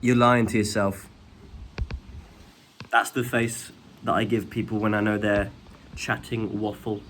You're lying to yourself. That's the face that I give people when I know they're chatting waffle.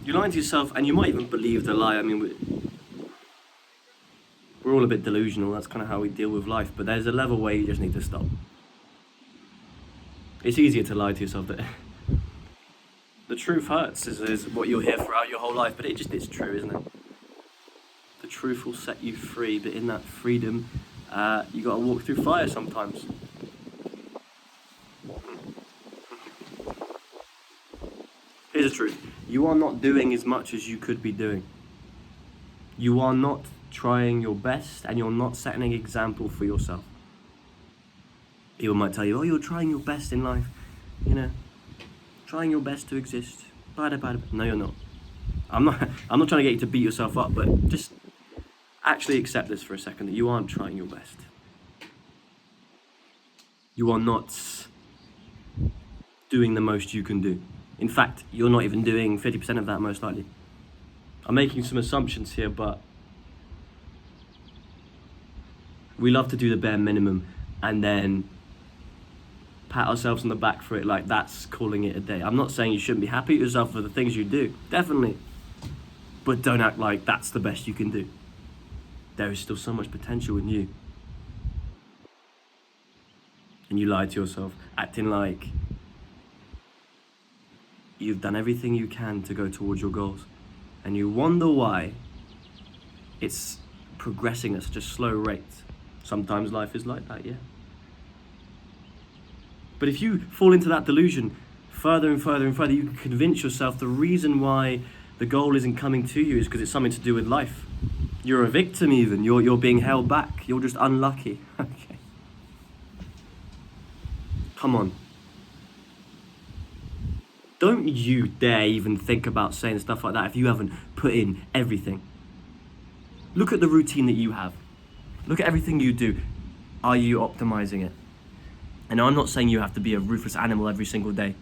You're lying to yourself, and you might even believe the lie. I mean, we're all a bit delusional. That's kind of how we deal with life. But there's a level where you just need to stop. It's easier to lie to yourself that the truth hurts is what you'll hear throughout your whole life. But it's true, isn't it? The truth will set you free, but in that freedom, you got to walk through fire sometimes. Here's the truth. You are not doing as much as you could be doing. You are not trying your best, and you're not setting an example for yourself. People might tell you, oh, you're trying your best in life, trying your best to exist. No, you're not. I'm not trying to get you to beat yourself up, but just actually accept this for a second, that you aren't trying your best. You are not doing the most you can do. In fact, you're not even doing 50% of that, most likely. I'm making some assumptions here, but we love to do the bare minimum and then pat ourselves on the back for it, like that's calling it a day. I'm not saying you shouldn't be happy with yourself for the things you do, definitely. But don't act like that's the best you can do. There is still so much potential in you. And you lie to yourself, acting like you've done everything you can to go towards your goals. And you wonder why it's progressing at such a slow rate. Sometimes life is like that, yeah. But if you fall into that delusion further and further and further, you can convince yourself the reason why the goal isn't coming to you is because it's something to do with life. You're a victim even, you're being held back, you're just unlucky. Okay. Come on. Don't you dare even think about saying stuff like that if you haven't put in everything. Look at the routine that you have. Look at everything you do. Are you optimizing it? And I'm not saying you have to be a ruthless animal every single day.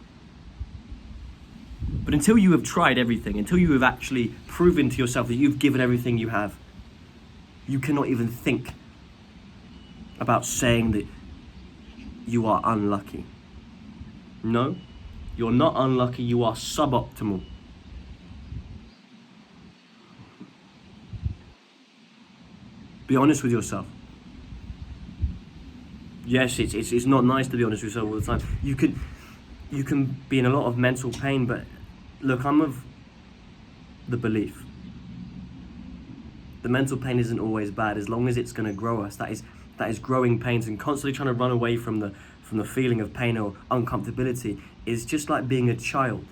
But until you have tried everything, until you have actually proven to yourself that you've given everything you have, you cannot even think about saying that you are unlucky. No, you're not unlucky, you are suboptimal. Be honest with yourself. Yes, it's not nice to be honest with yourself all the time. You can be in a lot of mental pain, but look, I'm of the belief the mental pain isn't always bad as long as it's going to grow us. That is growing pains, and constantly trying to run away from the feeling of pain or uncomfortability is just like being a child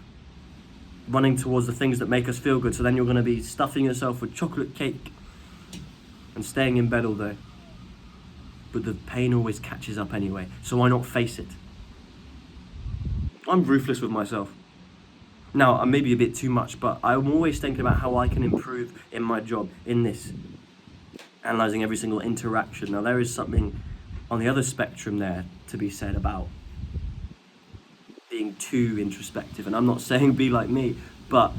running towards the things that make us feel good. So then you're going to be stuffing yourself with chocolate cake and staying in bed all day. But the pain always catches up anyway, so why not face it? I'm ruthless with myself. Now, I may be a bit too much, but I'm always thinking about how I can improve in my job, in this. Analysing every single interaction. Now, there is something on the other spectrum there to be said about being too introspective. And I'm not saying be like me, but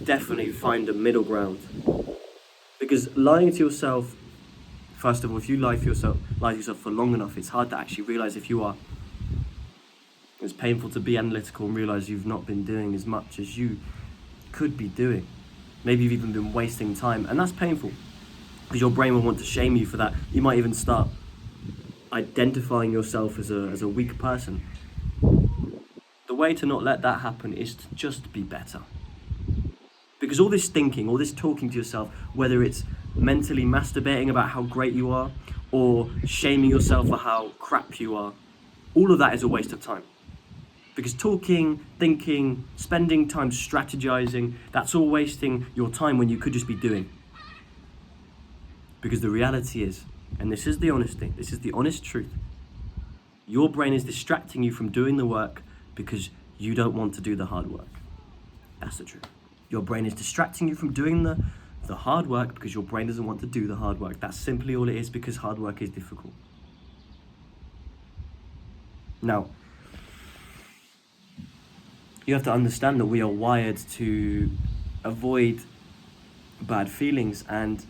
definitely find a middle ground. Because lying to yourself, first of all, if you lie to yourself for long enough, it's hard to actually realise if you are. It's painful to be analytical and realise you've not been doing as much as you could be doing. Maybe you've even been wasting time, and that's painful because your brain will want to shame you for that. You might even start identifying yourself as a weak person. The way to not let that happen is to just be better. Because all this thinking, all this talking to yourself, whether it's mentally masturbating about how great you are or shaming yourself for how crap you are, all of that is a waste of time. Because talking, thinking, spending time strategizing, that's all wasting your time when you could just be doing. Because the reality is, and this is the honesty, this is the honest truth, your brain is distracting you from doing the work because you don't want to do the hard work. That's the truth. Your brain is distracting you from doing the hard work because your brain doesn't want to do the hard work. That's simply all it is, because hard work is difficult. Now, you have to understand that we are wired to avoid bad feelings. And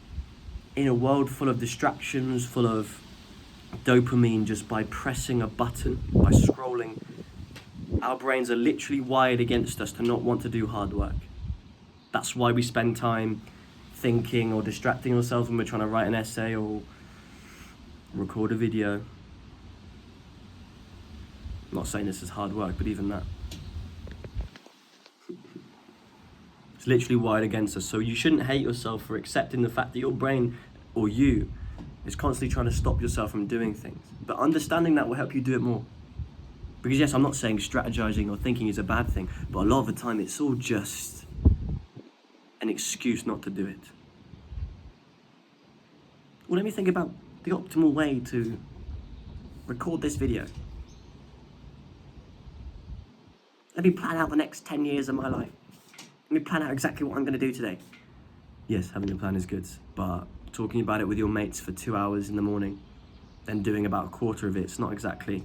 in a world full of distractions, full of dopamine, just by pressing a button, by scrolling, our brains are literally wired against us to not want to do hard work. That's why we spend time thinking or distracting ourselves when we're trying to write an essay or record a video. I'm not saying this is hard work, but even that. It's literally wired against us. So you shouldn't hate yourself for accepting the fact that your brain, or you, is constantly trying to stop yourself from doing things. But understanding that will help you do it more. Because yes, I'm not saying strategizing or thinking is a bad thing, but a lot of the time it's all just an excuse not to do it. Well, let me think about the optimal way to record this video. Let me plan out the next 10 years of my life. Let me plan out exactly what I'm going to do today. Yes, having a plan is good, but talking about it with your mates for 2 hours in the morning, then doing about a quarter of it's not exactly,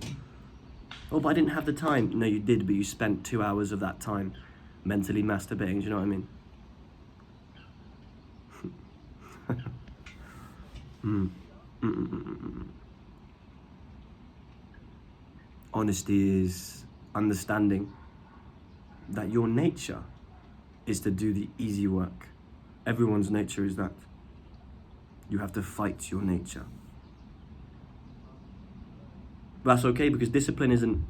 oh, but I didn't have the time. No, you did, but you spent 2 hours of that time mentally masturbating, do you know what I mean? Honesty is understanding that your nature is to do the easy work. Everyone's nature is that. You have to fight your nature. But that's okay, because discipline isn't,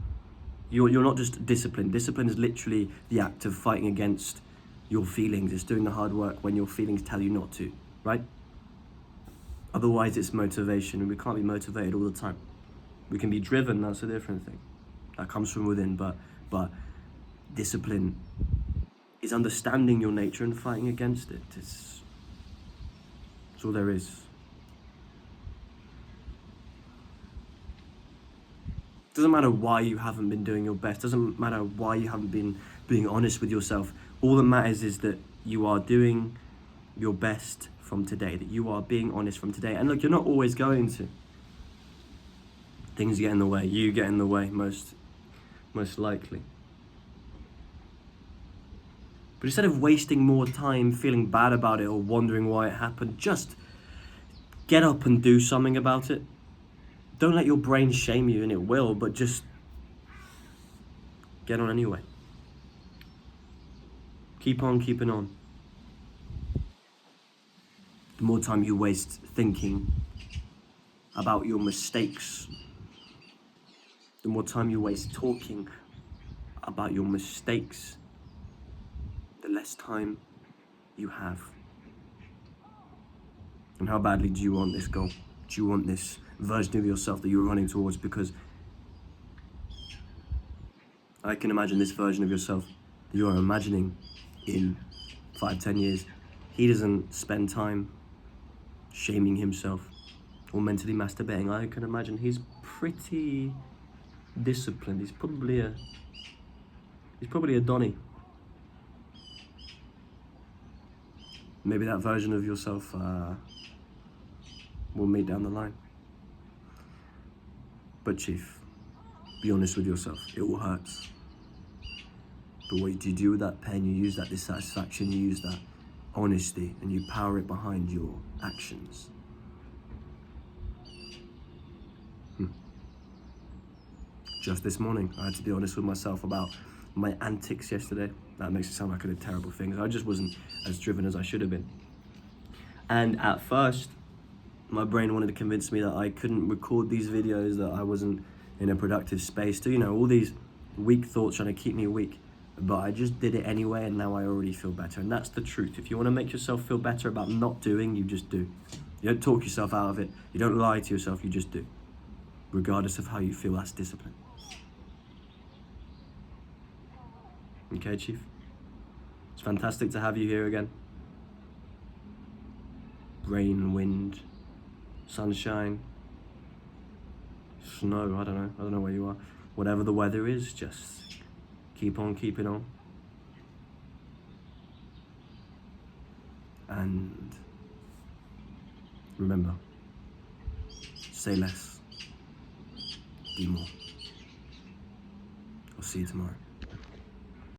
you're not just disciplined. Discipline is literally the act of fighting against your feelings. It's doing the hard work when your feelings tell you not to, right? Otherwise it's motivation, and we can't be motivated all the time. We can be driven, that's a different thing. That comes from within, but discipline is understanding your nature and fighting against it. It's all there is. Doesn't matter why you haven't been doing your best. Doesn't matter why you haven't been being honest with yourself. All that matters is that you are doing your best from today, that you are being honest from today. And look, you're not always going to. Things get in the way. You get in the way, most likely. But instead of wasting more time feeling bad about it or wondering why it happened, just get up and do something about it. Don't let your brain shame you, and it will, but just get on anyway. Keep on keeping on. The more time you waste thinking about your mistakes, the more time you waste talking about your mistakes, the less time you have. And how badly do you want this goal? Do you want this version of yourself that you're running towards? Because I can imagine this version of yourself that you are imagining in 5-10 years. He doesn't spend time shaming himself or mentally masturbating. I can imagine he's pretty disciplined. He's probably a Donnie. Maybe that version of yourself will meet down the line. But Chief, be honest with yourself. It will hurt. But what do you do with that pain? You use that dissatisfaction, you use that honesty, and you power it behind your actions. Just this morning, I had to be honest with myself about my antics yesterday. That makes it sound like I did terrible things. I just wasn't as driven as I should have been. And at first, my brain wanted to convince me that I couldn't record these videos, that I wasn't in a productive space, to, all these weak thoughts trying to keep me weak. But I just did it anyway, and now I already feel better. And that's the truth. If you want to make yourself feel better about not doing, you just do. You don't talk yourself out of it. You don't lie to yourself, you just do. Regardless of how you feel, that's discipline. Okay, Chief? It's fantastic to have you here again. Rain, wind, sunshine, snow, I don't know where you are. Whatever the weather is, just keep on keeping on. And remember, say less, do more. I'll see you tomorrow.